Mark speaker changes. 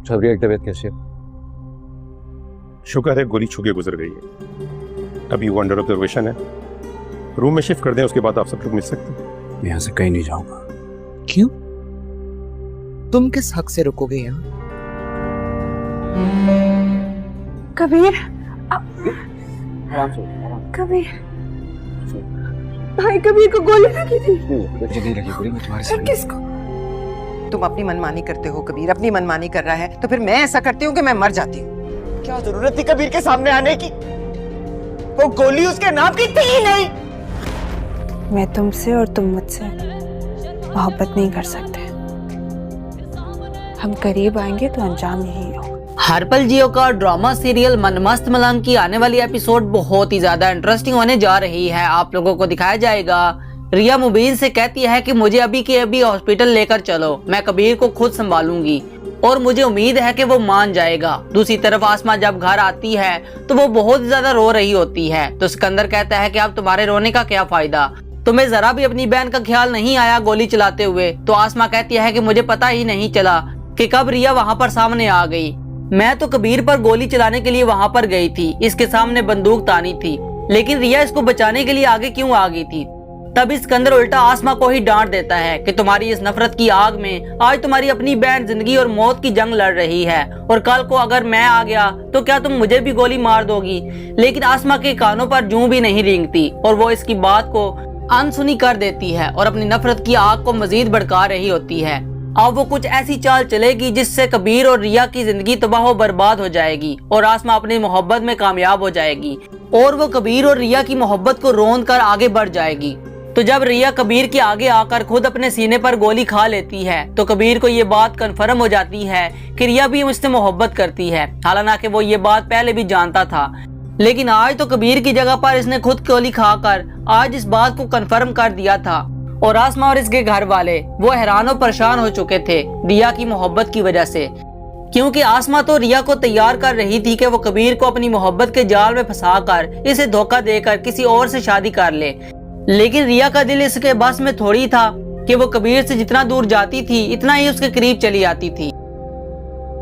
Speaker 1: शबरिया की तबीयत कैसी है?
Speaker 2: शुक्र है गोली छू के गुजर गई है। अभी वो अंडर ऑब्जर्वेशन है। रूम में शिफ्ट कर दें, उसके बाद आप सब लोग मिल सकते हैं।
Speaker 1: मैं यहाँ से कहीं नहीं जाऊंगा।
Speaker 3: क्यों? तुम किस हक से रुकोगे यहाँ?
Speaker 4: कबीर, कबीर, भाई कबीर को गोली लगी थी।
Speaker 1: मुझे नहीं लगी गोली, मैं तुम्हारे साथ।
Speaker 4: किसको?
Speaker 3: तुम अपनी मनमानी करते हो कबीर, अपनी मनमानी कर रहा है तो फिर मैं ऐसा करती हूँ कि मैं मर जाती हूँ।
Speaker 5: क्या जरूरत थी कबीर के सामने आने की? वो गोली उसके नाम की थी ही नहीं।
Speaker 4: मैं तुमसे और तुम मुझसे मोहब्बत नहीं कर सकते। हम करीब आएंगे तो अंजाम यही होगा।
Speaker 6: हर्पल जियो का ड्रामा सीरियल मनमस्त मलंग की आने वाली एपिसोड बहुत ही ज्यादा इंटरेस्टिंग होने जा रही है। आप लोगों को दिखाया जाएगा रिया मुबीन से कहती है कि मुझे अभी के अभी हॉस्पिटल लेकर चलो, मैं कबीर को खुद संभालूंगी, और मुझे उम्मीद है कि वो मान जाएगा। दूसरी तरफ आसमा जब घर आती है तो वो बहुत ज्यादा रो रही होती है, तो सिकंदर कहता है कि अब तुम्हारे रोने का क्या फायदा, तुम्हें जरा भी अपनी बहन का ख्याल नहीं आया गोली चलाते हुए। तो आसमा कहती है कि मुझे पता ही नहीं चला कि कब रिया वहाँ पर सामने आ गई, मैं तो कबीर पर गोली चलाने के लिए वहाँ पर गई थी, इसके सामने बंदूक तानी थी, लेकिन रिया इसको बचाने के लिए आगे क्यों आ गई थी। तब सिकंदर उल्टा आसमा को ही डांट देता है कि तुम्हारी इस नफरत की आग में आज तुम्हारी अपनी बहन जिंदगी और मौत की जंग लड़ रही है, और कल को अगर मैं आ गया तो क्या तुम मुझे भी गोली मार दोगी। लेकिन आसमा के कानों पर जूं भी नहीं रेंगती और वो इसकी बात को अनसुनी कर देती है और अपनी नफरत की आग को मजीद भड़का रही होती है। अब वो कुछ ऐसी चाल चलेगी जिससे कबीर और रिया की जिंदगी तबाह बर्बाद हो जाएगी और आसमा अपनी मोहब्बत में कामयाब हो जाएगी, और वो कबीर और रिया की मोहब्बत को रोंद कर आगे बढ़ जाएगी। तो जब रिया कबीर के आगे आकर खुद अपने सीने पर गोली खा लेती है तो कबीर को ये बात कन्फर्म हो जाती है कि रिया भी मुझसे मोहब्बत करती है। हालांकि वो ये बात पहले भी जानता था, लेकिन आज तो कबीर की जगह पर इसने खुद गोली खाकर आज इस बात को कन्फर्म कर दिया था। और आसमा और इसके घर वाले वो हैरान और परेशान हो चुके थे रिया की मोहब्बत की वजह से, क्योंकि आसमा तो रिया को तैयार कर रही थी कि वो कबीर को अपनी मोहब्बत के जाल में फंसाकर इसे धोखा देकर किसी और से शादी कर ले। लेकिन रिया का दिल इसके बस में थोड़ी था कि वो कबीर से जितना दूर जाती थी इतना ही उसके करीब चली आती थी।